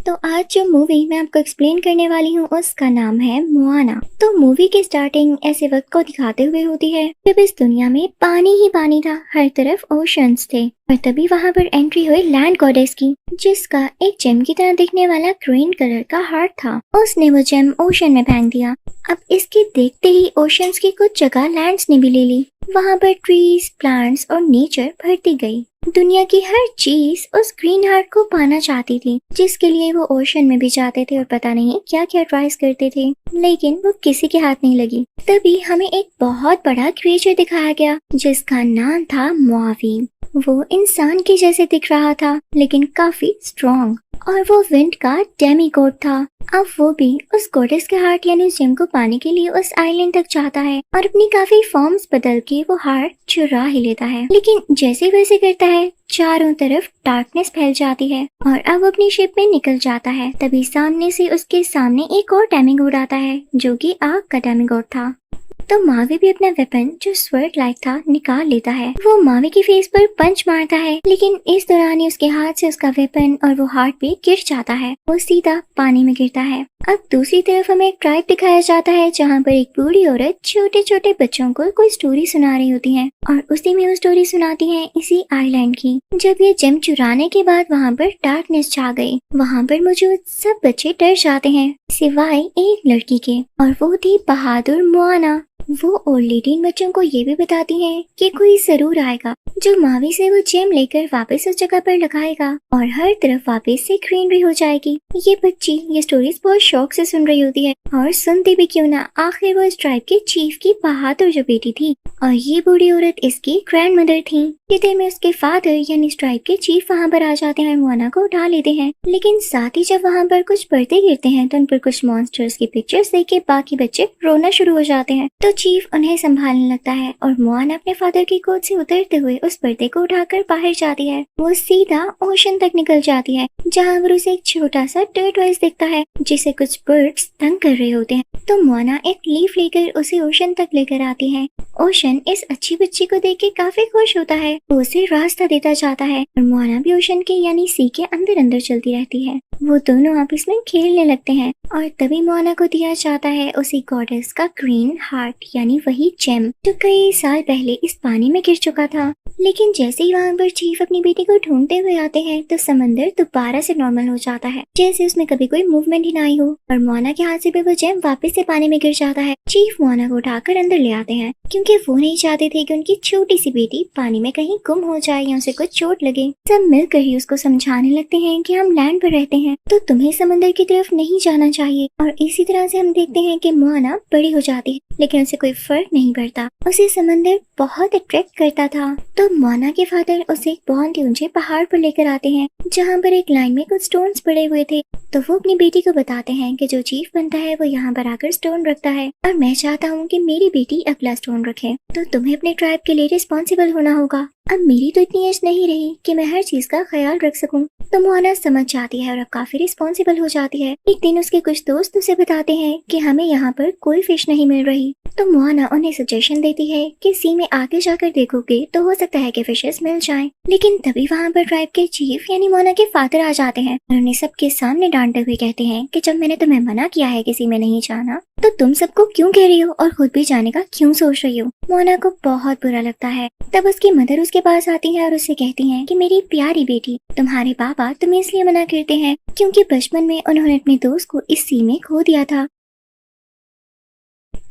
तो आज जो मूवी मैं आपको एक्सप्लेन करने वाली हूँ उसका नाम है मोआना। तो मूवी की स्टार्टिंग ऐसे वक्त को दिखाते हुए होती है जब इस दुनिया में पानी ही पानी था, हर तरफ ओशंस थे और तभी वहाँ पर एंट्री हुई लैंड गॉडेस की, जिसका एक जेम की तरह दिखने वाला ग्रीन कलर का हार्ट था। उसने वो जेम ओशन में फेंक दिया। अब इसके देखते ही ओशंस की कुछ जगह लैंड्स ने भी ले ली। वहाँ पर ट्रीज, प्लांट्स और नेचर भरती गई। दुनिया की हर चीज उस ग्रीन हार्ट को पाना चाहती थी, जिसके लिए वो ओशन में भी जाते थे और पता नहीं क्या क्या ट्राइज करते थे, लेकिन वो किसी के हाथ नहीं लगी। तभी हमें एक बहुत बड़ा क्रिएचर दिखाया गया जिसका नाम था मुआवी। वो इंसान के जैसे दिख रहा था लेकिन काफी स्ट्रॉन्ग, और वो विंड का डेमी गॉड था। अब वो भी उस गॉडेस के हार्ट यानी उस जेम को पाने के लिए उस आइलैंड तक जाता है और अपनी काफी फॉर्म्स बदल के वो हार्ट चुरा ही लेता है। लेकिन जैसे वैसे करता है चारों तरफ डार्कनेस फैल जाती है और अब अपनी शिप में निकल जाता है। तभी सामने से उसके सामने एक और डेमिगॉड आता है जो कि आग का डेमिगॉड था। तो मावी भी अपना वेपन जो स्वर्ड लाइक था निकाल लेता है। वो मावी की फेस पर पंच मारता है, लेकिन इस दौरान ही उसके हाथ से उसका वेपन और वो हार्ट भी गिर जाता है। वो सीधा पानी में गिरता है। अब दूसरी तरफ हमें एक ट्राइब दिखाया जाता है जहाँ पर एक बूढ़ी औरत छोटे छोटे बच्चों को कोई स्टोरी सुना रही होती है और उसी में वो स्टोरी सुनाती है इसी आइलैंड की। जब ये जेम चुराने के बाद वहाँ पर डार्कनेस छा गई। वहाँ पर मौजूद सब बच्चे डर जाते हैं सिवाय एक लड़की के, और वो थी बहादुर मोआना। वो ओल्ड लेडी इन बच्चों को ये भी बताती है कि कोई जरूर आएगा जो मावी से वो जेम लेकर वापस उस जगह पर लगाएगा और हर तरफ वापस से ग्रीनरी हो जाएगी। ये बच्ची ये स्टोरीज बहुत शौक से सुन रही होती है और सुनती भी क्यों ना, आखिर वो इस ट्राइब के चीफ की बहादुर जो बेटी थी और ये बूढ़ी औरत इसकी ग्रैंड मदर थी। इतने में उसके फादर यानी इस ट्राइब के चीफ वहाँ पर आ जाते हैं, मोआना को उठा लेते हैं। लेकिन साथ ही जब वहाँ पर कुछ पर्दे गिरते हैं तो उन पर कुछ मॉन्स्टर्स की पिक्चर्स देख के बाकी बच्चे रोना शुरू हो जाते हैं। तो चीफ उन्हें संभालने लगता है और मोआना अपने फादर की गोद से उतरते हुए उस पर्दे को उठाकर बाहर जाती है। वो सीधा ओशन तक निकल जाती है जहाँ पर उसे एक छोटा सा टर्टवाइज दिखता है जिसे कुछ बर्ड्स तंग कर रहे होते हैं। तो मोआना एक लीफ लेकर उसे ओशन तक लेकर आती है। ओशन इस अच्छी बच्ची को देख के काफी खुश होता है। वो उसे रास्ता देता जाता है और मोआना भी ओशन के यानी सी के अंदर अंदर चलती रहती है। वो दोनों आपस में खेलने लगते हैं और तभी मोआना को दिया जाता है उसी गॉडेस का ग्रीन हार्ट यानी वही जेम जो कई साल पहले इस पानी में गिर चुका था। लेकिन जैसे ही वहाँ पर चीफ अपनी बेटी को ढूंढते हुए आते हैं तो समंदर दोबारा से नॉर्मल हो जाता है, जैसे उसमें कभी कोई मूवमेंट ही ना आई हो, और मोआना के हाथ से भी वो जेम वापस से पानी में गिर जाता है। चीफ मोआना को उठाकर अंदर ले आते हैं क्योंकि वो नहीं चाहते थे कि उनकी छोटी सी बेटी पानी में कहीं गुम हो जाए या उसे कुछ चोट लगे। सब मिलकर ही उसको समझाने लगते हैं कि हम लैंड पर रहते हैं तो तुम्हें समंदर की तरफ नहीं जाना चाहिए। और इसी तरह से हम देखते हैं कि मोआना बड़ी हो जाती है लेकिन उसे कोई फर्क नहीं पड़ता, उसे समंदर बहुत अट्रैक्ट करता था। तो मोआना के फादर उसे एक बहुत ही ऊंचे पहाड़ पर लेकर आते हैं जहाँ पर एक लाइन में कुछ स्टोन्स पड़े हुए थे। तो वो अपनी बेटी को बताते हैं कि जो चीफ बनता है वो यहाँ पर आकर स्टोन रखता है और मैं चाहता हूँ कि मेरी बेटी अगला स्टोन रखे, तो तुम्हें अपने ट्राइब के लिए रिस्पॉन्सिबल होना होगा। अब मेरी तो इतनी एज नहीं रही कि मैं हर चीज का ख्याल रख सकूं। तो मोआना समझ जाती है और अब काफी रिस्पॉन्सिबल हो जाती है। एक दिन उसके कुछ दोस्त उसे बताते हैं कि हमें यहाँ पर कोई फिश नहीं मिल रही। तो मोआना उन्हें सजेशन देती है कि सी में आगे जाकर देखोगे तो हो सकता है कि फिशेस मिल जाएं। लेकिन तभी वहाँ पर ट्राइब के चीफ यानी मोआना के फादर आ जाते हैं और उन्हें सबके सामने डांटते हुए कहते हैं कि जब मैंने तुम्हें मना किया है किसी में नहीं जाना तो तुम सबको क्यों कह रही हो और खुद भी जाने का क्यों सोच रही हो। मोआना को बहुत बुरा लगता है। तब उसकी मदर उसके पास आती है और उससे कहती हैं कि मेरी प्यारी बेटी, तुम्हारे पापा तुम्हें इसलिए मना करते हैं क्योंकि बचपन में उन्होंने अपने दोस्त को इस सी में खो दिया था,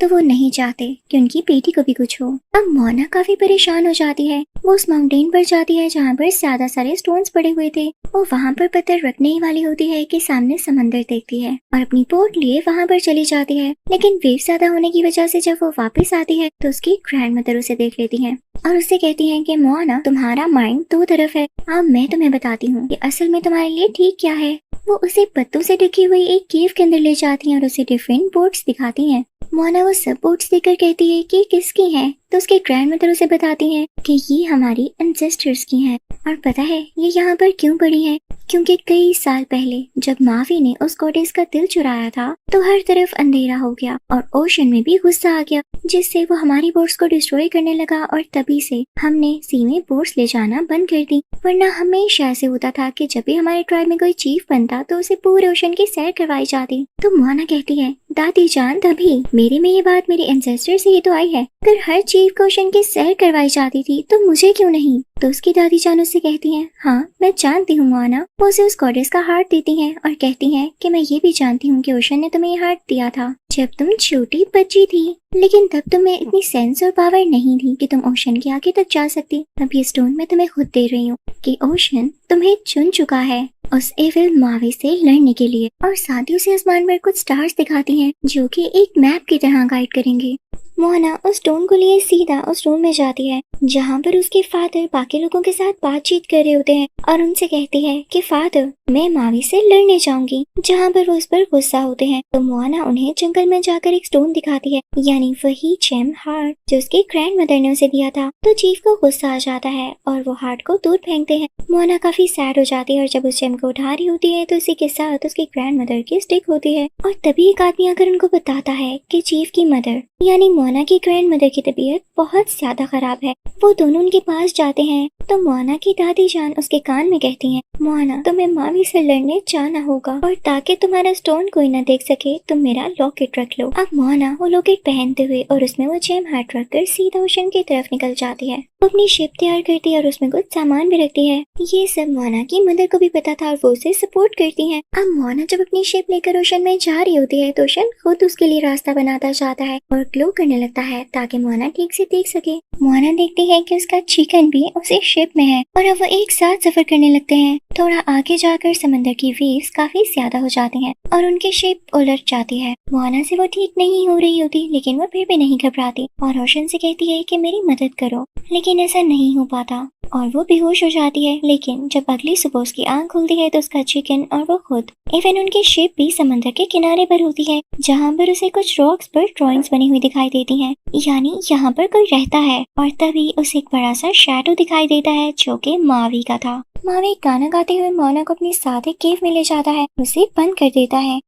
तो वो नहीं चाहते कि उनकी बेटी को भी कुछ हो। अब मोआना काफी परेशान हो जाती है। वो उस माउंटेन पर जाती है जहाँ पर ज्यादा सारे स्टोन्स पड़े हुए थे। वो वहाँ पर पत्थर रखने ही वाली होती है कि सामने समंदर देखती है और अपनी बोट लिए वहाँ पर चली जाती है। लेकिन वेव ज्यादा होने की वजह से जब वो वापस आती है तो उसकी ग्रैंड मदर उसे देख लेती है और उससे कहती हैं कि मोआना तुम्हारा माइंड दो तरफ है, अब मैं तुम्हें बताती हूँ कि असल में तुम्हारे लिए ठीक क्या है। वो उसे पत्तों से ढकी हुई एक केव के अंदर ले जाती हैं और उसे डिफरेंट बोट्स दिखाती हैं। मोआना वो सब बोट्स देखकर कहती है कि किसकी हैं, तो उसके ग्रैंड मदर उसे बताती हैं कि ये हमारी एंसेस्टर्स की हैं और पता है ये यहाँ पर क्यों पड़ी हैं क्योंकि कई साल पहले जब मावी ने उस गॉडेस का दिल चुराया था तो हर तरफ अंधेरा हो गया और ओशन में भी गुस्सा आ गया, जिससे वो हमारी बोट्स को डिस्ट्रॉय करने लगा और तभी से हमने सी में बोट्स ले जाना बंद कर दी। वरना हमेशा ऐसे होता था कि जब भी हमारे ट्राइब में कोई चीफ बनता तो उसे पूरे ओशन की सैर करवाई जाती। तो मोआना कहती है, दादी जान तभी मेरे में ये बात मेरे एंसेस्टर से ही तो आई है। अगर हर चीफ को ओशन की सैर करवाई जाती थी तो मुझे क्यों नहीं। तो उसकी दादी जान उससे कहती है, हाँ मैं जानती हूँ मोआना। वो उसे उस गॉडेस का हार्ट देती है और कहती है कि मैं ये भी जानती हूँ कि ओशन ने तुम्हें ये हार्ट दिया था जब तुम छोटी बच्ची थी, लेकिन तब तुम्हें इतनी सेंस और पावर नहीं थी कि तुम ओशन के आगे तक जा सकती। अब ये स्टोन मैं तुम्हें खुद दे रही हूँ कि ओशन तुम्हें चुन चुका है उस एविल मावी से लड़ने के लिए। और साथ ही उसे आसमान पर कुछ स्टार्स दिखाती हैं जो कि एक मैप की तरह गाइड करेंगे। मोआना उस स्टोन को लिए सीधा उस रूम में जाती है जहाँ पर उसके फादर बाकी लोगों के साथ बातचीत कर रहे होते हैं और उनसे कहती है कि फादर मैं मावी से लड़ने जाऊंगी, जहाँ पर वो उस पर गुस्सा होते हैं। तो मोआना उन्हें जंगल में जाकर एक स्टोन दिखाती है, यानी वही जेम हार्ट जो उसकी ग्रैंड मदर ने उसे दिया था। तो चीफ को गुस्सा आ जाता है और वो हार्ट को दूर फेंकते हैं। मोआना काफी सैड हो जाती है और जब उस जेम को उठा रही होती है तो उसी के साथ उसकी ग्रैंड मदर की स्टिक होती है और तभी एक आदमी आकर उनको बताता है कि चीफ की मदर यानी मोआना की ग्रैंड मदर की तबीयत बहुत ज्यादा खराब है। वो दोनों उनके पास जाते हैं तो मोआना की दादी जान उसके कान में कहती हैं, मोआना तुम्हें मावी से लड़ने जाना होगा और ताकि तुम्हारा स्टोन कोई न देख सके तुम मेरा लॉकेट रख लो। अब मोआना वो लॉकेट पहनते हुए और उसमें वो जेम हार्ट रखकर सीधा ओशन की तरफ निकल जाती है। वो अपनी शिप तैयार करती है और उसमें कुछ सामान भी रखती है। ये सब मोआना की मदर को भी पता था और वो उसे सपोर्ट करती है। अब मोआना जब अपनी शिप लेकर ओशन में जा रही होती है तो ओशन खुद उसके लिए रास्ता बनाता जाता है और ग्लो करने लगता है ताकि मोआना ठीक से देख सके। मोआना देखती है कि उसका चिकन भी उसी शिप में है और अब वो एक साथ सफर करने लगते हैं। थोड़ा आगे जाकर समंदर की वेव्स काफी ज्यादा हो जाती हैं और उनकी शिप उलट जाती है। मोआना से वो ठीक नहीं हो रही होती लेकिन वो फिर भी नहीं घबराती और ओशन से कहती है कि मेरी मदद करो, लेकिन ऐसा नहीं हो पाता और वो बेहोश हो जाती है। लेकिन जब अगली सुबह उसकी आंख खुलती है तो उसका चिकन और वो खुद इवन उनकी शिप भी समंदर के किनारे पर होती है जहाँ पर उसे कुछ रॉक्स पर ड्राइंग्स बनी हुई दिखाई देती हैं, यानी यहाँ पर कोई रहता है। और तभी उसे एक बड़ा सा शैडो दिखाई देता है जो कि मावी का था। मावी गाना गाते हुए मोआना को अपनी साथ एक केव में ले जाता है, उसे बंद कर देता है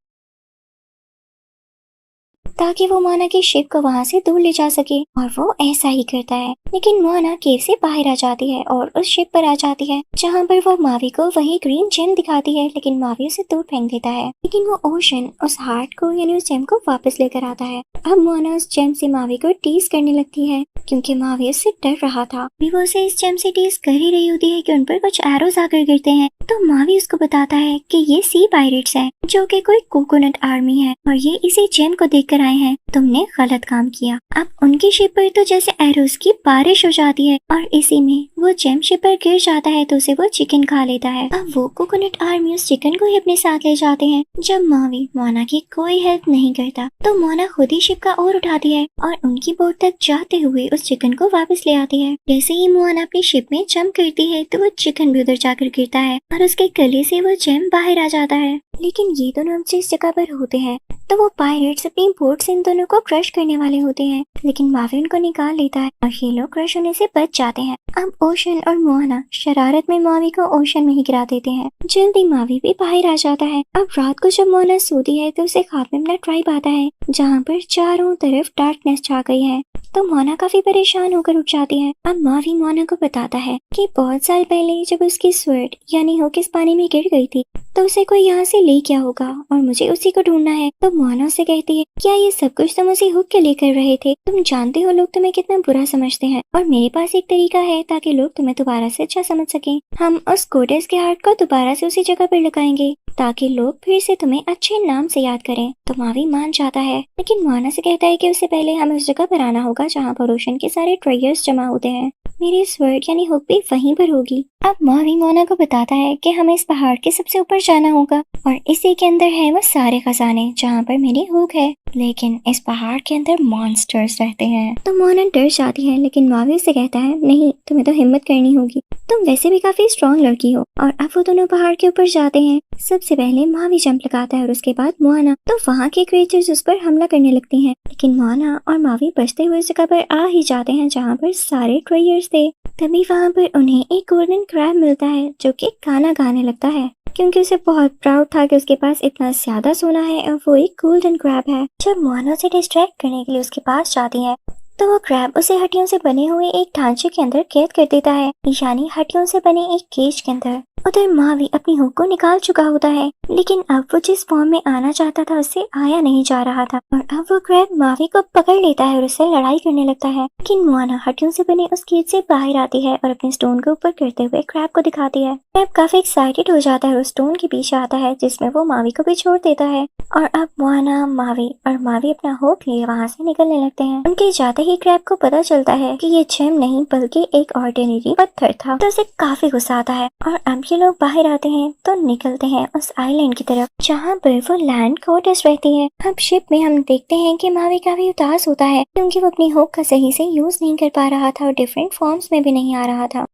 ताकि वो मोआना की शिप को वहाँ से दूर ले जा सके और वो ऐसा ही करता है। लेकिन मोआना केव से बाहर आ जाती है और उस शिप पर आ जाती है जहाँ पर वो मावी को वही ग्रीन जेम दिखाती है, लेकिन मावी उसे दूर फेंक देता है। लेकिन वो ओशन उस हार्ट को यानी उस जेम को वापस लेकर आता है। अब मोआना उस जेम से मावी को टीज करने लगती है क्योंकि मावी उससे डर रहा था। वो उसे इस जेम से टीज कर ही रही होती है कि उन पर कुछ एरोज आकर गिरते हैं। तो मावी उसको बताता है कि ये सी पायरेट्स हैं जो कि कोई कोकोनट आर्मी है और ये इसी जेम को देखकर आए हैं, तुमने गलत काम किया। अब उनकी शिप पर तो जैसे एरोस की बारिश हो जाती है और इसी में वो जेम शिप पर गिर जाता है तो उसे वो चिकन खा लेता है। अब वो कोकोनट आर्मी उस चिकन को ही अपने साथ ले जाते हैं। जब मावी मोआना की कोई हेल्प नहीं करता तो मोआना खुद ही शिप का ओर उठाती है और उनकी बोट तक जाते हुए उस चिकन को वापस ले आती है। जैसे ही मोआना अपनी शिप में जंप करती है तो वो चिकन भी उधर जाकर गिरता है और उसके गले से वो जेम बाहर आ जाता है। लेकिन ये दोनों जिस जगह पर होते हैं तो वो पायरेट्स अपनी बोट से इन दोनों को क्रश करने वाले होते हैं, लेकिन मावी उनको निकाल लेता है और ये लोग क्रश होने से बच जाते हैं। अब ओशन और मोआना शरारत में मावी को ओशन में ही गिरा देते हैं। जल्दी मावी भी बाहर आ जाता है। अब रात को जब मोआना सोती है तो उसे ख्वाब में अपना ट्राइब आता है जहाँ पर चारों तरफ डार्कनेस छा गई है। तो मोआना काफी परेशान होकर उठ जाती है। अब मावी मोआना को बताता है कि बहुत साल पहले जब उसकी स्वर्ड यानी होकिस पानी में गिर गई थी तो उसे कोई यहाँ से ले गया होगा और मुझे उसी को ढूंढना है। तो मोआना से कहती है, क्या ये सब कुछ तुम उसी हुक के लिए कर रहे थे? तुम जानते हो लोग तुम्हें कितना बुरा समझते हैं और मेरे पास एक तरीका है ताकि लोग तुम्हें दोबारा से अच्छा समझ सकें। हम उस गोडेस के हार्ट को दोबारा से उसी जगह पर लगाएंगे ताकि लोग फिर से तुम्हें अच्छे नाम से याद करें। तो मावी मान जाता है, लेकिन मोआना से कहता है कि उससे पहले हमें उस जगह पर आना होगा जहाँ पर ओशन के सारे ट्रेजर्स जमा होते हैं। मेरी स्वर्ड यानी हुक भी वहीं पर होगी। अब मावी मोआना को बताता है कि हमें इस पहाड़ के सबसे ऊपर जाना होगा और इसी के अंदर है वो सारे खजाने जहाँ पर मेरी हुक है, लेकिन इस पहाड़ के अंदर मॉन्स्टर्स रहते हैं। तो मोआना डर जाती है, लेकिन मावी से कहता है, नहीं तुम्हें तो हिम्मत करनी होगी, तुम वैसे भी काफी स्ट्रॉन्ग लड़की हो। और अब वो दोनों पहाड़ के ऊपर जाते हैं। सबसे पहले मावी जंप लगाता है और उसके बाद मोआना। तो वहाँ के क्रिएचर्स उस पर हमला करने लगती हैं, लेकिन मोआना और मावी बचते हुए उस जगह पर आ ही जाते हैं जहाँ पर सारे ट्रेजर्स थे। तभी वहाँ पर उन्हें एक गोल्डन क्रैब मिलता है जो कि गाना गाने लगता है। क्योंकि उसे बहुत प्राउड था कि उसके पास इतना ज्यादा सोना है और वो एक गोल्डन क्रैब है। जब मोआना उसे डिस्ट्रैक्ट करने के लिए उसके पास जाती है तो वो क्रैब उसे हड्डियों से बने हुए एक ढांचे के अंदर कैद कर देता है, यानी हड्डियों से बने एक केज के अंदर। उधर मावी अपनी हुक को निकाल चुका होता है, लेकिन अब वो जिस फॉर्म में आना चाहता था उससे आया नहीं जा रहा था और अब वो क्रैब मावी को पकड़ लेता है और उससे लड़ाई करने लगता है। लेकिन मोआना हड्डियों से बने उस केज से बाहर आती है और अपने स्टोन को ऊपर करते हुए क्रैब को दिखाती है। क्रैब काफी एक्साइटेड हो जाता है और स्टोन के पीछे आता है, जिसमें वो मावी को भी छोड़ देता है और अब मोआना, मावी और मावी अपना हुक लिए वहाँ से निकलने लगते हैं। उनके जाते ही क्रैब को पता चलता है कि ये जेम नहीं बल्कि एक ऑर्डिनरी पत्थर था, तो उसे काफी गुस्सा आता है और अब ये लोग बाहर आते हैं तो निकलते हैं उस आइलैंड की तरफ जहाँ पर वो लैंड गॉडेस रहती है। अब शिप में हम देखते हैं कि मावी काफी उदास होता है क्योंकि वो अपनी हुक का सही से यूज नहीं कर पा रहा था और डिफरेंट फॉर्म्स में भी नहीं आ रहा था।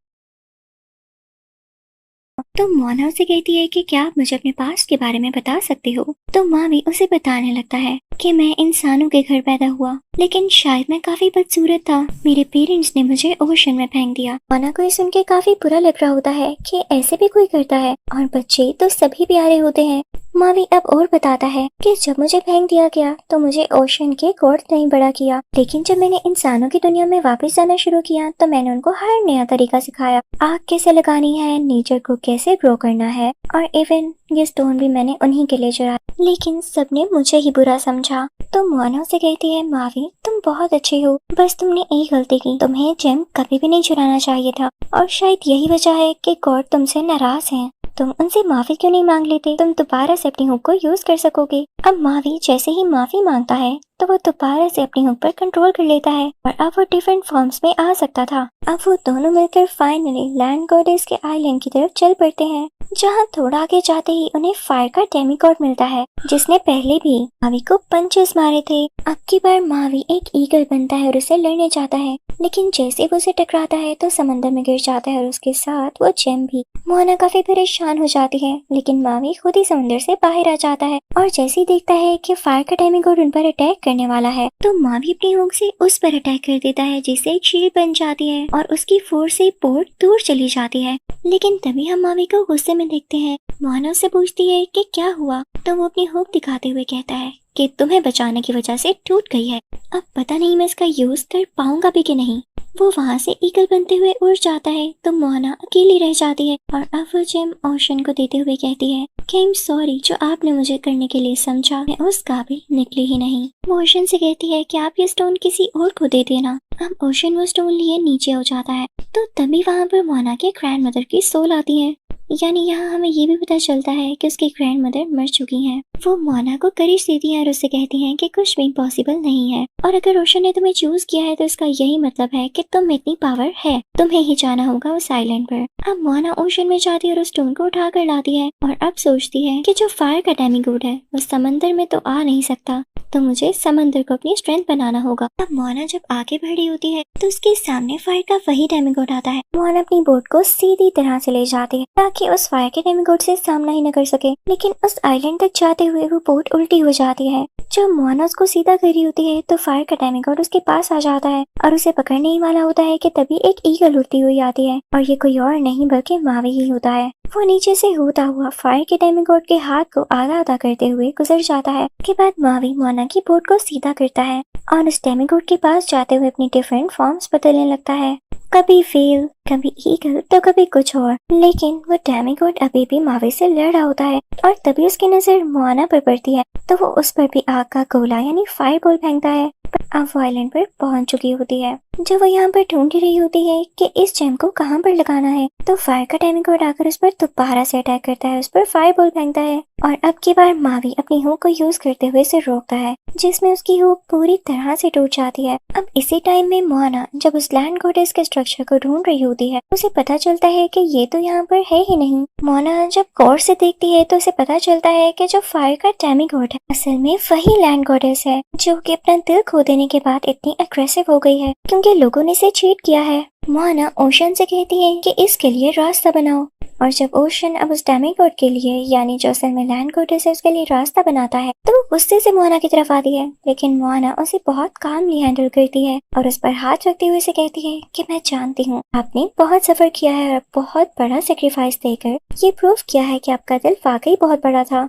तो मोना उसे कहती है कि क्या आप मुझे अपने पास्ट के बारे में बता सकते हो। तो मावी उसे बताने लगता है कि मैं इंसानों के घर पैदा हुआ, लेकिन शायद मैं काफी बदसूरत था। मेरे पेरेंट्स ने मुझे ओशन में फेंक दिया। मोना को ये सुन के काफी बुरा लग रहा होता है कि ऐसे भी कोई करता है, और बच्चे तो सभी प्यारे होते हैं। मावी अब और बताता है कि जब मुझे फेंक दिया गया तो मुझे ओशन के गॉड ने बड़ा किया, लेकिन जब मैंने इंसानों की दुनिया में वापस जाना शुरू किया तो मैंने उनको हर नया तरीका सिखाया। आग कैसे लगानी है, नेचर को कैसे ग्रो करना है, और इवन ये स्टोन भी मैंने उन्हीं के लिए चुराया, लेकिन सबने मुझे ही बुरा समझा। तो मोना से कहती है, मावी तुम बहुत अच्छी हो, बस तुमने एक गलती की, तुम्हें जेम कभी भी नहीं चुराना चाहिए था, और शायद यही वजह है कि गॉड तुमसे नाराज हैं। तुम उनसे माफी क्यों नहीं मांग लेते, तुम दोबारा से अपनी हुक को यूज कर सकोगे। अब मावी जैसे ही माफी मांगता है तो वो दोबारा से अपनी हुक पर कंट्रोल कर लेता है और अब वो डिफरेंट फॉर्म्स में आ सकता था। अब वो दोनों मिलकर फाइनली लैंड गॉडेस के आइलैंड की तरफ चल पड़ते हैं, जहाँ थोड़ा आगे जाते ही उन्हें फायर का डेमीगॉड मिलता है, जिसने पहले भी मावी को पंचेस मारे थे। अब की बार मावी एक ईगल बनता है और उसे लड़ने जाता है, लेकिन जैसे वो उसे टकराता है तो समंदर में गिर जाता है और उसके साथ वो जेम भी। मोना काफी परेशान हो जाती है, लेकिन मावी खुद ही समंदर से बाहर आ जाता है और जैसे ही देखता है कि फायर का डेमीगॉड उन पर अटैक करने वाला है तो मावी अपनी हुक से उस पर अटैक कर देता है, जिससे एक शील्ड बन जाती है और उसकी फोर्स से बोट दूर चली जाती है। लेकिन तभी हम मावी को गुस्से में देखते हैं। मोना उससे पूछती है कि क्या हुआ, तो वो अपनी हुक दिखाते हुए कहता है कि तुम्हें बचाने की वजह से टूट गई है, अब पता नहीं मैं इसका यूज कर पाऊंगा भी कि नहीं। वो वहाँ से ईगल बनते हुए उड़ जाता है तो मोना अकेली रह जाती है और अब वो जेम ओशन को देते हुए कहती है कि आई एम सॉरी, जो आपने मुझे करने के लिए समझा मैं उस काबिल निकली ही नहीं। वो ओशन से कहती है कि आप ये स्टोन किसी और को दे देना। अब ओशन वो स्टोन लिए नीचे हो जाता है तो तभी वहाँ पर मोना के ग्रैंड मदर की सोल आती है, यानी यहाँ हमें ये भी पता चलता है कि उसकी ग्रैंड मदर मर चुकी हैं। वो मोना को करिश देती हैं और उससे कहती हैं कि कुछ भी इम्पॉसिबल नहीं है, और अगर ओशन ने तुम्हें चूज किया है तो इसका यही मतलब है कि तुम में इतनी पावर है, तुम्हें ही जाना होगा उस आइलैंड पर। अब मोना ओशन में जाती है और उस स्टोन को उठा कर लाती है और अब सोचती है कि जो फायर का डेमीगॉड है वो समंदर में तो आ नहीं सकता, तो मुझे समंदर को अपनी स्ट्रेंथ बनाना होगा। अब मोना जब आगे बढ़ रही होती है तो उसके सामने फायर का वही डेमीगॉड आता है। मोना अपनी बोट को सीधी तरह से ले जाती है ताकि उस फायर के डेमीगॉड से सामना ही न कर सके, लेकिन उस आइलैंड तक जाते हुए वो बोट उल्टी हो जाती है। जब मोना उसको सीधा कर रही होती है तो फायर का डेमीगॉड उसके पास आ जाता है और उसे पकड़ने ही वाला होता है कि तभी एक ईगल उड़ती हुई आती है, और ये कोई और नहीं बल्कि मावी ही होता है। वो नीचे से होता हुआ फायर के डेमीगॉड के हाथ को आधा आधा करते हुए गुजर जाता है। के बाद मावी मोना की बोट को सीधा करता है और उस डेमीगॉड के पास जाते हुए अपनी डिफरेंट फॉर्म्स बदलने लगता है, कभी फेल, कभी ईगल तो कभी कुछ और। लेकिन वो डेमीगॉड अभी भी मावी से लड़ रहा होता है और तभी उसकी नजर मोना पर पड़ती है तो वो उस पर भी आग का गोला यानी फायर बॉल फेंकता है। अब वो आइलैंड पर पहुंच चुकी होती है। जब वो यहाँ पर ढूंढ रही होती है कि इस जेम को कहाँ पर लगाना है तो फायर का डेमीगॉड आकर उस पर दोबारा से अटैक करता है, उस पर फायर बॉल फेंकता है और अब की बार मावी अपनी हुक को यूज करते हुए इसे रोकता है, जिसमें उसकी हुक पूरी तरह से टूट जाती है। अब इसी टाइम में मोना जब उस लैंड गॉडेस के स्ट्रक्चर को ढूंढ रही होती है उसे पता चलता है कि ये तो यहाँ पर है ही नहीं। मोना जब गौर से देखती है तो उसे पता चलता है कि जो फायर का डेमीगॉड है असल में वही लैंड गॉडेस है, जो कि अपना दिल खो देने के बाद इतनी अग्रेसिव हो गई है क्योंकि लोगों ने इसे चीट किया है। मोना ओशन से कहती है कि इसके लिए रास्ता बनाओ। और जब ओशन अब उस डेमिगॉड के लिए यानी जो असल में लैंड गॉडेस है उसके लिए रास्ता बनाता है तो वो गुस्से से मोआना की तरफ आती है, लेकिन मोआना उसे बहुत कामली हैंडल करती है और उस पर हाथ रखते हुए उसे कहती है कि मैं जानती हूँ आपने बहुत सफर किया है और बहुत बड़ा सेक्रीफाइस देकर ये प्रूव किया है कि आपका दिल वाकई बहुत बड़ा था।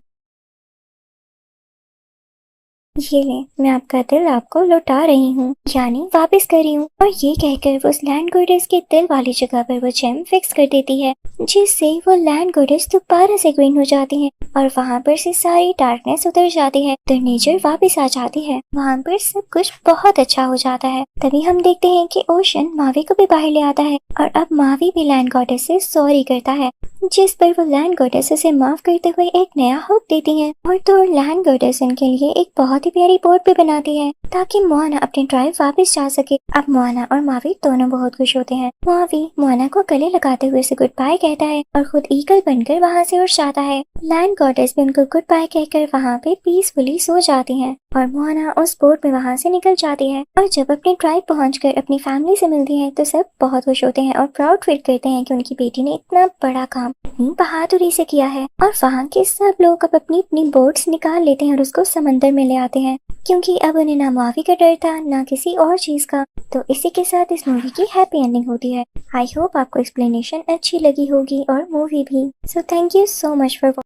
ये ले, मैं आपका दिल आपको लौटा रही हूँ, यानी वापस कर रही हूँ। और ये कहकर वो उस लैंड गॉडेस के दिल वाली जगह पर वो जेम फिक्स कर देती है, जिससे वो लैंड गॉडेस दोबारा से ग्रीन हो जाती है और वहाँ पर से सारी डार्कनेस उतर जाती है तो नेचर वापस आ जाती है। वहाँ पर सब कुछ बहुत अच्छा हो जाता है। तभी हम देखते हैं कि ओशन मावी को भी बाहर ले आता है और अब मावी भी लैंड गॉडेस से सॉरी करता है, जिस पर वो लैंड गॉडेस उसे माफ करते हुए एक नया होप देती है। और तो लैंड गॉडेस उनके लिए एक बहुत ही प्यारी बोट भी बनाती है ताकि मोआना अपने ट्राइब वापस जा सके। अब मोआना और मावी दोनों बहुत खुश होते हैं। मावी मोआना को गले लगाते हुए उसे गुड बाय कहता है और खुद ईगल बनकर वहाँ से उड़ जाता है। लैंड गॉडेस भी उनको गुड बाय कहकर वहाँ पे पीसफुली सो जाती है और मोआना उस बोट में वहाँ से निकल जाती है। और जब अपनी ट्राइब पहुंचकर अपनी फैमिली से मिलती है तो सब बहुत खुश होते हैं और प्राउड फील करते हैं कि उनकी बेटी ने इतना बड़ा काम इतनी बहादुरी से किया है। और वहाँ के सब लोग अब अपनी अपनी बोट्स निकाल लेते हैं और उसको समंदर में ले आते हैं, क्योंकि अब उन्हें ना मावी का डर था ना किसी और चीज का। तो इसी के साथ इस मूवी की हैप्पी एंडिंग होती है। आई होप आपको एक्सप्लेनेशन अच्छी लगी होगी और मूवी भी। So thank you so much for